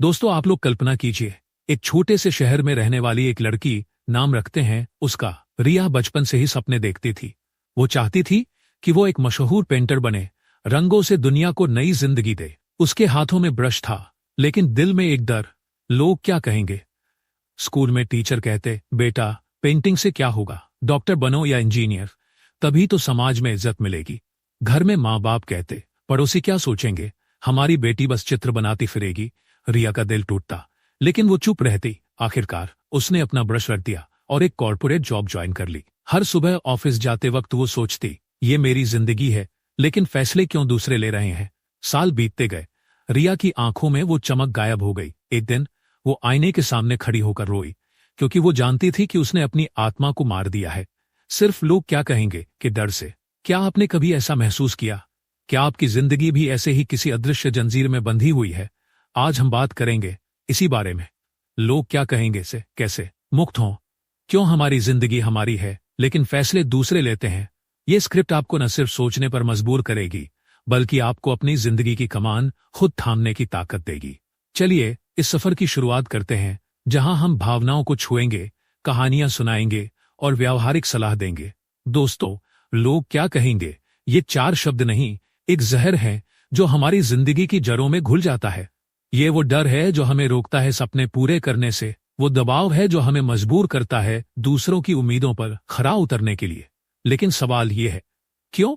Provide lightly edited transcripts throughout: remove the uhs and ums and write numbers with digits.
दोस्तों, आप लोग कल्पना कीजिए, एक छोटे से शहर में रहने वाली एक लड़की, नाम रखते हैं उसका रिया। बचपन से ही सपने देखती थी। वो चाहती थी कि वो एक मशहूर पेंटर बने, रंगों से दुनिया को नई जिंदगी दे। उसके हाथों में ब्रश था, लेकिन दिल में एक डर। लोग क्या कहेंगे? स्कूल में टीचर कहते, बेटा पेंटिंग से क्या होगा, डॉक्टर बनो या इंजीनियर, तभी तो समाज में इज्जत मिलेगी। घर में माँ बाप कहते, पड़ोसी क्या सोचेंगे, हमारी बेटी बस चित्र बनाती फिरेगी। रिया का दिल टूटता, लेकिन वो चुप रहती। आखिरकार उसने अपना ब्रश रख दिया और एक कॉर्पोरेट जॉब ज्वाइन कर ली। हर सुबह ऑफिस जाते वक्त वो सोचती, ये मेरी जिंदगी है, लेकिन फैसले क्यों दूसरे ले रहे हैं। साल बीतते गए, रिया की आंखों में वो चमक गायब हो गई। एक दिन वो आईने के सामने खड़ी होकर रोई, क्योंकि वो जानती थी कि उसने अपनी आत्मा को मार दिया है, सिर्फ लोग क्या कहेंगे के डर से। क्या आपने कभी ऐसा महसूस किया? क्या आपकी जिंदगी भी ऐसे ही किसी अदृश्य जंजीर में बंधी हुई है? आज हम बात करेंगे इसी बारे में। लोग क्या कहेंगे से कैसे मुक्त हों, क्यों हमारी जिंदगी हमारी है लेकिन फैसले दूसरे लेते हैं। ये स्क्रिप्ट आपको न सिर्फ सोचने पर मजबूर करेगी, बल्कि आपको अपनी जिंदगी की कमान खुद थामने की ताकत देगी। चलिए इस सफर की शुरुआत करते हैं, जहां हम भावनाओं को छुएंगे, कहानियां सुनाएंगे और व्यावहारिक सलाह देंगे। दोस्तों, लोग क्या कहेंगे, ये चार शब्द नहीं, एक जहर है जो हमारी जिंदगी की जड़ों में घुल जाता है। ये वो डर है जो हमें रोकता है सपने पूरे करने से, वो दबाव है जो हमें मजबूर करता है दूसरों की उम्मीदों पर खरा उतरने के लिए। लेकिन सवाल ये है, क्यों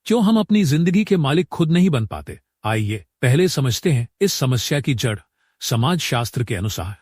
क्यों हम अपनी जिंदगी के मालिक खुद नहीं बन पाते? आइए पहले समझते हैं इस समस्या की जड़। समाज शास्त्र के अनुसार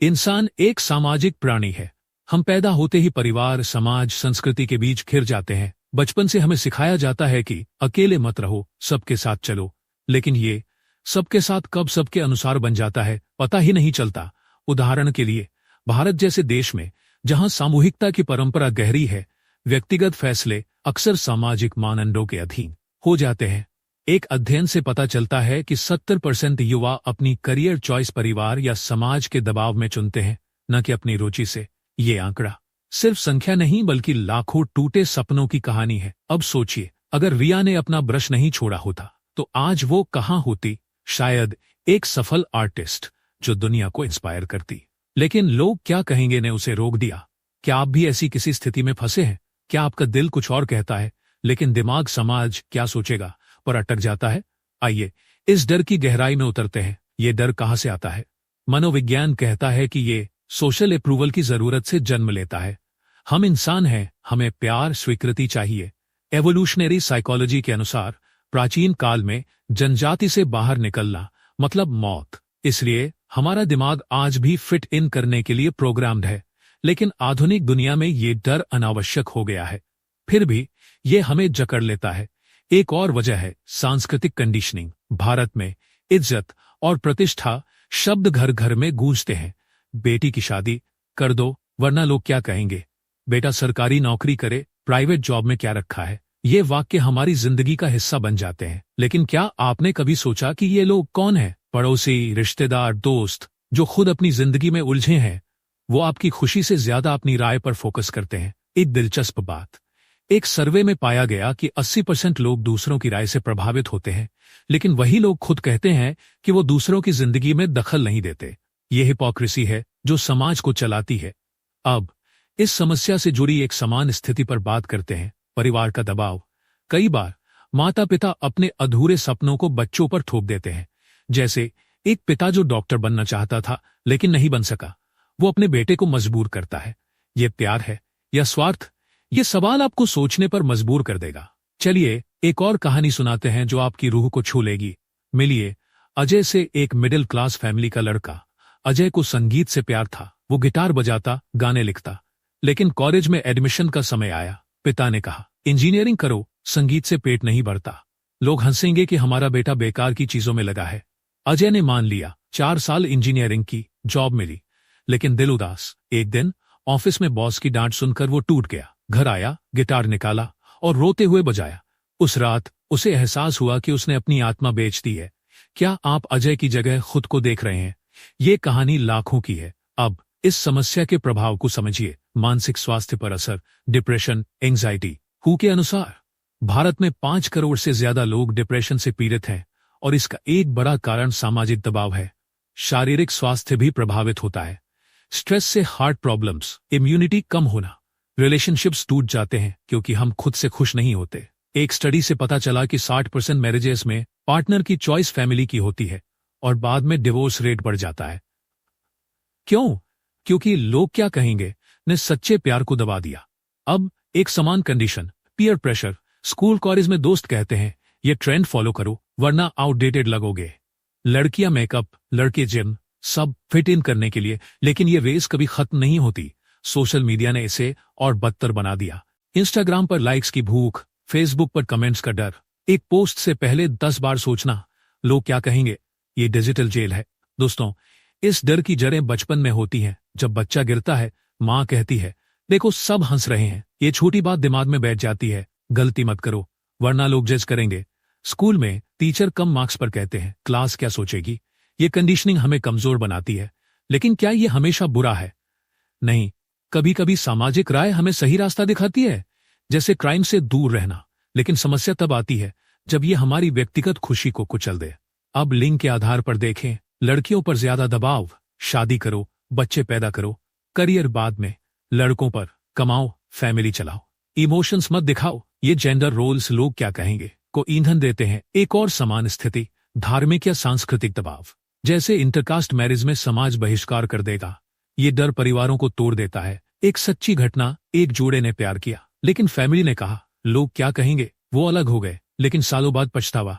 इंसान एक सामाजिक प्राणी है। हम पैदा होते ही परिवार, समाज, संस्कृति के बीच घिर जाते हैं। बचपन से हमें सिखाया जाता है कि अकेले मत रहो, सबके साथ चलो। लेकिन ये सबके साथ कब सबके अनुसार बन जाता है, पता ही नहीं चलता। उदाहरण के लिए भारत जैसे देश में, जहां सामूहिकता की परंपरा गहरी है, व्यक्तिगत फैसले अक्सर सामाजिक मानदंडों के अधीन हो जाते हैं। एक अध्ययन से पता चलता है कि 70% युवा अपनी करियर चॉइस परिवार या समाज के दबाव में चुनते हैं, न कि अपनी रुचि से। ये आंकड़ा सिर्फ संख्या नहीं, बल्कि लाखों टूटे सपनों की कहानी है। अब सोचिए, अगर रिया ने अपना ब्रश नहीं छोड़ा होता तो आज वो कहां होती? शायद एक सफल आर्टिस्ट जो दुनिया को इंस्पायर करती। लेकिन लोग क्या कहेंगे ने उसे रोक दिया। क्या आप भी ऐसी किसी स्थिति में फंसे हैं? क्या आपका दिल कुछ और कहता है, लेकिन दिमाग समाज क्या सोचेगा पर अटक जाता है? आइए इस डर की गहराई में उतरते हैं। ये डर कहां से आता है? मनोविज्ञान कहता है कि ये सोशल अप्रूवल की जरूरत से जन्म लेता है। हम इंसान हैं, हमें प्यार, स्वीकृति चाहिए। एवोल्यूशनरी साइकोलॉजी के अनुसार प्राचीन काल में जनजाति से बाहर निकलना मतलब मौत। इसलिए हमारा दिमाग आज भी फिट इन करने के लिए प्रोग्राम्ड है। लेकिन आधुनिक दुनिया में ये डर अनावश्यक हो गया है, फिर भी ये हमें जकड़ लेता है। एक और वजह है सांस्कृतिक कंडीशनिंग। भारत में इज्जत और प्रतिष्ठा शब्द घर घर में गूंजते हैं। बेटी की शादी कर दो वरना लोग क्या कहेंगे, बेटा सरकारी नौकरी करे, प्राइवेट जॉब में क्या रखा है। ये वाक्य हमारी जिंदगी का हिस्सा बन जाते हैं। लेकिन क्या आपने कभी सोचा कि ये लोग कौन हैं? पड़ोसी, रिश्तेदार, दोस्त जो खुद अपनी जिंदगी में उलझे हैं, वो आपकी खुशी से ज्यादा अपनी राय पर फोकस करते हैं। एक दिलचस्प बात, एक सर्वे में पाया गया कि 80% लोग दूसरों की राय से प्रभावित होते हैं, लेकिन वही लोग खुद कहते हैं कि वो दूसरों की जिंदगी में दखल नहीं देते। ये हिपोक्रेसी है जो समाज को चलाती है। अब इस समस्या से जुड़ी एक समान स्थिति पर बात करते हैं, परिवार का दबाव। कई बार माता पिता अपने अधूरे सपनों को बच्चों पर थोप देते हैं। जैसे एक पिता जो डॉक्टर बनना चाहता था लेकिन नहीं बन सका, वो अपने बेटे को मजबूर करता है। ये प्यार है या स्वार्थ? ये सवाल आपको सोचने पर मजबूर कर देगा। चलिए एक और कहानी सुनाते हैं जो आपकी रूह को छू लेगी। मिलिए अजय से, एक मिडिल क्लास फैमिली का लड़का। अजय को संगीत से प्यार था, वो गिटार बजाता, गाने लिखता। लेकिन कॉलेज में एडमिशन का समय आया। पिता ने कहा, इंजीनियरिंग करो, संगीत से पेट नहीं भरता, लोग हंसेंगे कि हमारा बेटा बेकार की चीजों में लगा है। अजय ने मान लिया। 4 साल इंजीनियरिंग की, जॉब मिली, लेकिन दिल उदास। एक दिन ऑफिस में बॉस की डांट सुनकर वो टूट गया। घर आया, गिटार निकाला और रोते हुए बजाया। उस रात उसे एहसास हुआ कि उसने अपनी आत्मा बेच दी है। क्या आप अजय की जगह खुद को देख रहे हैं? ये कहानी लाखों की है। अब इस समस्या के प्रभाव को समझिए। मानसिक स्वास्थ्य पर असर, डिप्रेशन, एंजाइटी। हू के अनुसार भारत में 5 करोड़ से ज्यादा लोग डिप्रेशन से पीड़ित हैं और इसका एक बड़ा कारण सामाजिक दबाव है। शारीरिक स्वास्थ्य भी प्रभावित होता है। स्ट्रेस से हार्ट प्रॉब्लम्स, इम्यूनिटी कम होना, रिलेशनशिप्स टूट जाते हैं क्योंकि हम खुद से खुश नहीं होते। एक स्टडी से पता चला कि 60% मैरिजेस में पार्टनर की चॉइस फैमिली की होती है और बाद में डिवोर्स रेट बढ़ जाता है। क्यों? क्योंकि लोग क्या कहेंगे ने सच्चे प्यार को दबा दिया। अब एक समान condition, peer pressure, school college में दोस्त कहते हैं ये ट्रेंड फॉलो करो वरना आउटडेटेड लगोगे। लड़कियां मेकअप, लड़के जिम, सब फिट इन करने के लिए, लेकिन ये रेस कभी खत्म नहीं होती। सोशल मीडिया ने इसे और बदतर बना दिया। इंस्टाग्राम पर लाइक्स की भूख, फेसबुक पर कमेंट्स का डर, एक पोस्ट से पहले 10 बार सोचना लोग क्या कहेंगे, ये डिजिटल जेल है। दोस्तों, इस डर की जड़ें बचपन में होती हैं। जब बच्चा गिरता है, माँ कहती है देखो सब हंस रहे हैं, ये छोटी बात दिमाग में बैठ जाती है, गलती मत करो वरना लोग जज करेंगे। स्कूल में टीचर कम मार्क्स पर कहते हैं क्लास क्या सोचेगी। ये कंडीशनिंग हमें कमजोर बनाती है। लेकिन क्या ये हमेशा बुरा है? नहीं, कभी कभी सामाजिक राय हमें सही रास्ता दिखाती है, जैसे क्राइम से दूर रहना। लेकिन समस्या तब आती है जब ये हमारी व्यक्तिगत खुशी को कुचल दे। अब लिंग के आधार पर देखें, लड़कियों पर ज्यादा दबाव, शादी करो, बच्चे पैदा करो, करियर बाद में, लड़कों पर कमाओ, फैमिली चलाओ, इमोशंस मत दिखाओ। ये जेंडर रोल्स लोग क्या कहेंगे को ईंधन देते हैं। एक और समान स्थिति, धार्मिक या सांस्कृतिक दबाव, जैसे इंटरकास्ट मैरिज में समाज बहिष्कार कर देगा। ये डर परिवारों को तोड़ देता है। एक सच्ची घटना, एक जोड़े ने प्यार किया लेकिन फैमिली ने कहा लोग क्या कहेंगे, वो अलग हो गए, लेकिन सालों बाद पछतावा।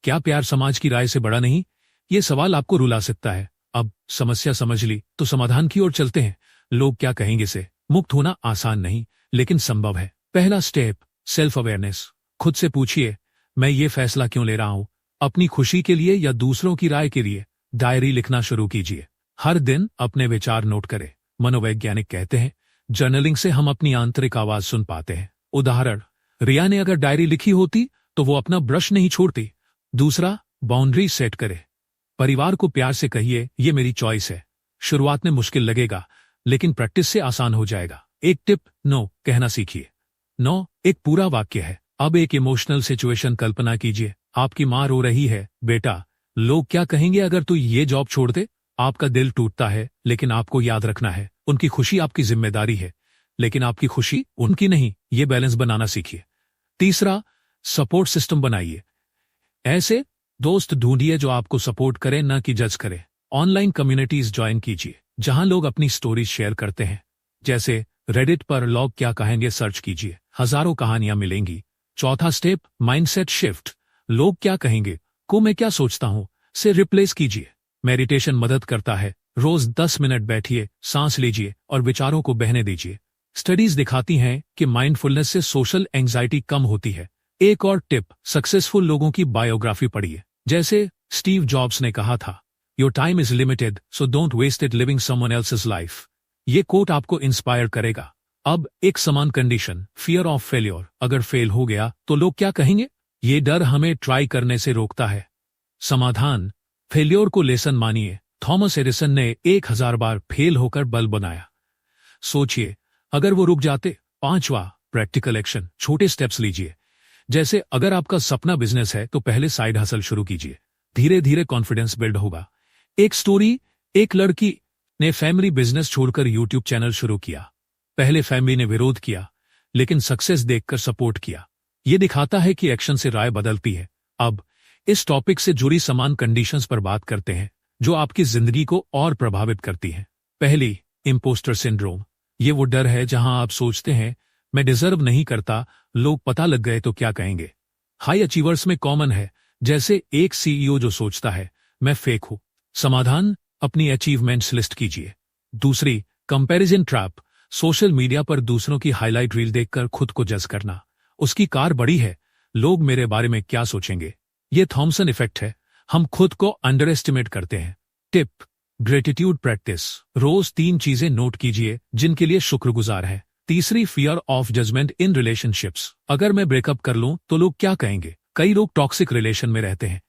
क्या प्यार समाज की राय से बड़ा नहीं? ये सवाल आपको रुला सकता है। अब समस्या समझ ली तो समाधान की ओर चलते हैं। लोग क्या कहेंगे से मुक्त होना आसान नहीं, लेकिन संभव है। पहला स्टेप, सेल्फ अवेयरनेस। खुद से पूछिए, मैं ये फैसला क्यों ले रहा हूं? अपनी खुशी के लिए या दूसरों की राय के लिए? डायरी लिखना शुरू कीजिए। हर दिन अपने विचार नोट करें। मनोवैज्ञानिक कहते हैं जर्नलिंग से हम अपनी आंतरिक आवाज सुन पाते हैं। उदाहरण, रिया ने अगर डायरी लिखी होती तो वो अपना ब्रश नहीं छोड़ती। दूसरा, बाउंड्री सेट करे। परिवार को प्यार से कहिए ये मेरी चॉइस है। शुरुआत में मुश्किल लगेगा लेकिन प्रैक्टिस से आसान हो जाएगा। एक टिप, नो कहना सीखिए। नो एक पूरा वाक्य है। अब एक इमोशनल सिचुएशन कल्पना कीजिए। आपकी माँ रो रही है, बेटा लोग क्या कहेंगे अगर तू ये जॉब छोड़ दे? आपका दिल टूटता है, लेकिन आपको याद रखना है उनकी खुशी आपकी जिम्मेदारी है, लेकिन आपकी खुशी उनकी नहीं। ये बैलेंस बनाना सीखिए। तीसरा, सपोर्ट सिस्टम बनाइए। ऐसे दोस्त ढूंढिए जो आपको सपोर्ट करें, न कि जज करें। ऑनलाइन कम्युनिटीज ज्वाइन कीजिए जहां लोग अपनी स्टोरीज शेयर करते हैं। जैसे रेडिट पर लोग क्या कहेंगे सर्च कीजिए, हजारों कहानियां मिलेंगी। चौथा स्टेप, माइंडसेट शिफ्ट। लोग क्या कहेंगे को मैं क्या सोचता हूं से रिप्लेस कीजिए। मेडिटेशन मदद करता है। रोज 10 मिनट बैठिए, सांस लीजिए और विचारों को बहने दीजिए। स्टडीज दिखाती हैं कि माइंडफुलनेस से सोशल एंजाइटी कम होती है। एक और टिप, सक्सेसफुल लोगों की बायोग्राफी पढ़िए। जैसे स्टीव जॉब्स ने कहा था, your time is limited so don't waste it living someone else's life. ये कोट आपको इंस्पायर करेगा। अब एक समान कंडीशन, फियर ऑफ फेल्योर। अगर फेल हो गया तो लोग क्या कहेंगे? ये डर हमें ट्राई करने से रोकता है। समाधान, फेल्योर को लेसन मानिए। थॉमस एडिसन ने 1000 बार फेल होकर बल्ब बनाया। सोचिए अगर वो रुक जाते। पांचवा, प्रैक्टिकल एक्शन। छोटे स्टेप्स लीजिए। जैसे अगर आपका सपना बिजनेस है तो पहले साइड हसल शुरू कीजिए। धीरे धीरे कॉन्फिडेंस बिल्ड होगा। एक स्टोरी, एक लड़की ने फैमिली बिजनेस छोड़कर यूट्यूब चैनल शुरू किया। पहले फैमिली ने विरोध किया लेकिन सक्सेस देखकर सपोर्ट किया। यह दिखाता है कि एक्शन से राय बदलती है। अब इस टॉपिक से जुड़ी समान कंडीशंस पर बात करते हैं जो आपकी जिंदगी को और प्रभावित करती हैं। पहली, इम्पोस्टर सिंड्रोम। ये वो डर है जहां आप सोचते हैं मैं डिजर्व नहीं करता, लोग पता लग गए तो क्या कहेंगे। हाई अचीवर्स में कॉमन है, जैसे एक सीईओ जो सोचता है मैं फेक हूं। समाधान, अपनी अचीवमेंट्स लिस्ट कीजिए। दूसरी, कंपैरिजन ट्रैप। सोशल मीडिया पर दूसरों की हाईलाइट रील देखकर खुद को जज करना। उसकी कार बड़ी है, लोग मेरे बारे में क्या सोचेंगे। ये थॉमसन इफेक्ट है, हम खुद को अंडर एस्टिमेट करते हैं। Tip, gratitude practice. रोज 3 चीजें नोट कीजिए जिनके लिए शुक्रगुजार है। तीसरी, fear of judgement in relationships. अगर मैं ब्रेकअप कर लूं तो लोग क्या कहेंगे। कई लोग टॉक्सिक रिलेशन में रहते हैं।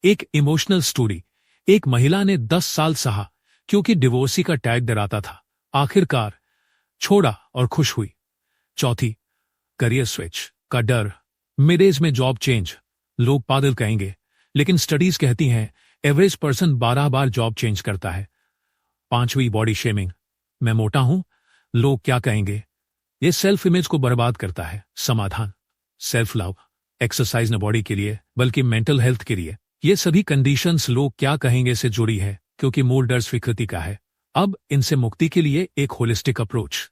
एक इमोशनल स्टोरी, एक महिला ने 10 साल सहा क्योंकि डिवोर्सी का टैग डराता था, आखिरकार छोड़ा और खुश हुई। चौथी, करियर स्विच का डर। मिड एज में जॉब चेंज, लोग पागल कहेंगे, लेकिन स्टडीज कहती हैं एवरेज पर्सन 12 बार जॉब चेंज करता है। 5वीं बॉडी शेमिंग, मैं मोटा हूं, लोग क्या कहेंगे। ये सेल्फ इमेज को बर्बाद करता है। समाधान, सेल्फ लव, एक्सरसाइज न बॉडी के लिए बल्कि मेंटल हेल्थ के लिए। ये सभी कंडीशंस लोग क्या कहेंगे से जुड़ी है, क्योंकि मूल डर स्वीकृति का है। अब इनसे मुक्ति के लिए एक होलिस्टिक अप्रोच,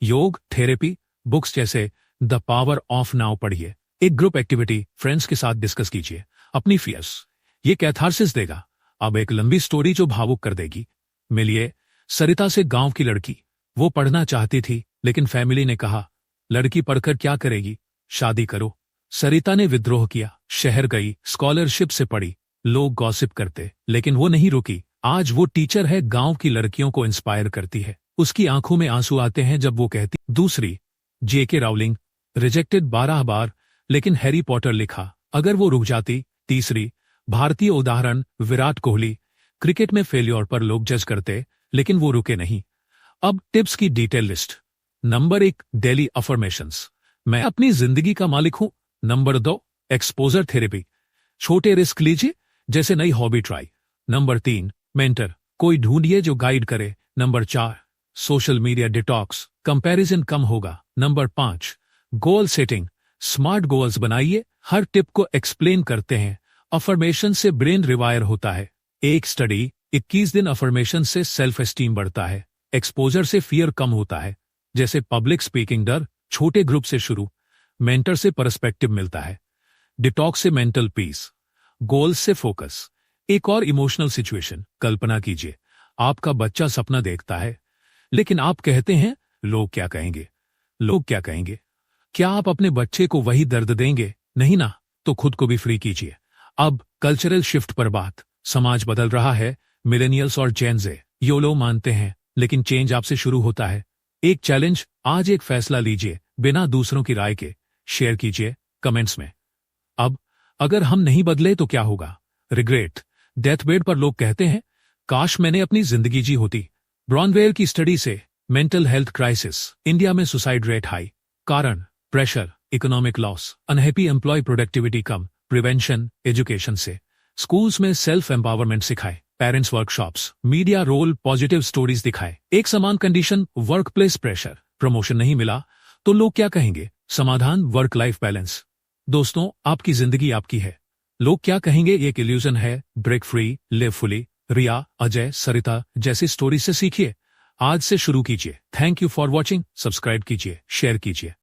योग, थेरेपी, बुक्स जैसे द पावर ऑफ नाउ पढ़िए। एक ग्रुप एक्टिविटी फ्रेंड्स के साथ डिस्कस कीजिए अपनी फियर्स, ये कैथारसिस देगा। अब एक लंबी स्टोरी जो भावुक कर देगी। मिलिए सरिता से, गांव की लड़की। वो पढ़ना चाहती थी लेकिन फैमिली ने कहा, लड़की पढ़कर क्या करेगी, शादी करो। सरिता ने विद्रोह किया, शहर गई, स्कॉलरशिप से पढ़ी, लोग गॉसिप करते, लेकिन वो नहीं रुकी। आज वो टीचर है, गांव की लड़कियों को इंस्पायर करती है। उसकी आंखों में आंसू आते हैं जब वो कहती। दूसरी, जेके राउलिंग, रिजेक्टेड 12 बार लेकिन हैरी पॉटर लिखा, अगर वो रुक जाती। तीसरी, भारतीय उदाहरण, विराट कोहली, क्रिकेट में फेल्योर पर लोग जज करते लेकिन वो रुके नहीं। अब टिप्स की detail list. Number 1, daily affirmations, मैं अपनी जिंदगी का मालिक हूं। नंबर 2, एक्सपोजर थेरेपी, छोटे रिस्क लीजिए जैसे नई हॉबी ट्राई। नंबर 3, मेंटर, कोई ढूंढिए जो गाइड करे। Number 4, social media detox, comparison कम होगा। Number 5, goal setting, smart goals बनाइए, हर टिप को एक्सप्लेन करते हैं। अफर्मेशन से ब्रेन रिवायर होता है। एक स्टडी, 21 दिन अफर्मेशन से सेल्फ एस्टीम बढ़ता है। एक्सपोजर से फियर कम होता है, जैसे पब्लिक स्पीकिंग डर। छोटे ग्रुप से शुरू, मेंटर से पर्सपेक्टिव मिलता है। डिटॉक्स से मेंटल पीस, गोल्स से फोकस। एक और इमोशनल सिचुएशन, कल्पना कीजिए आपका बच्चा सपना देखता है लेकिन आप कहते हैं, लोग क्या कहेंगे, लोग क्या कहेंगे। क्या आप अपने बच्चे को वही दर्द देंगे? नहीं ना, तो खुद को भी फ्री कीजिए। अब कल्चरल शिफ्ट पर बात। समाज बदल रहा है, मिलेनियल्स और जेन ज़े योलो मानते हैं, लेकिन चेंज आपसे शुरू होता है। एक चैलेंज, आज एक फैसला लीजिए बिना दूसरों की राय के। शेयर कीजिए कमेंट्स में। अब अगर हम नहीं बदले तो क्या होगा? रिग्रेट, डेथ बेड पर लोग कहते हैं, काश मैंने अपनी जिंदगी जी होती। ब्रॉनवेल की स्टडी से, मेंटल हेल्थ क्राइसिस, इंडिया में सुसाइड रेट हाई। कारण, pressure, economic loss, unhappy employ, productivity कम। प्रिवेंशन, एजुकेशन से, स्कूल्स में सेल्फ एम्पावरमेंट सिखाए, parents workshops, media role, positive stories दिखाए। एक समान condition, work place pressure, promotion नहीं मिला तो लोग क्या कहेंगे। समाधान, वर्क लाइफ बैलेंस। दोस्तों, आपकी जिंदगी आपकी है, लोग क्या कहेंगे एक इल्यूजन है। Break free, live fully. Riya, Ajay, Sarita जैसी स्टोरी से सीखिए। आज से शुरू कीजिए। Thank you for watching. Subscribe कीजिए, शेयर कीजिए।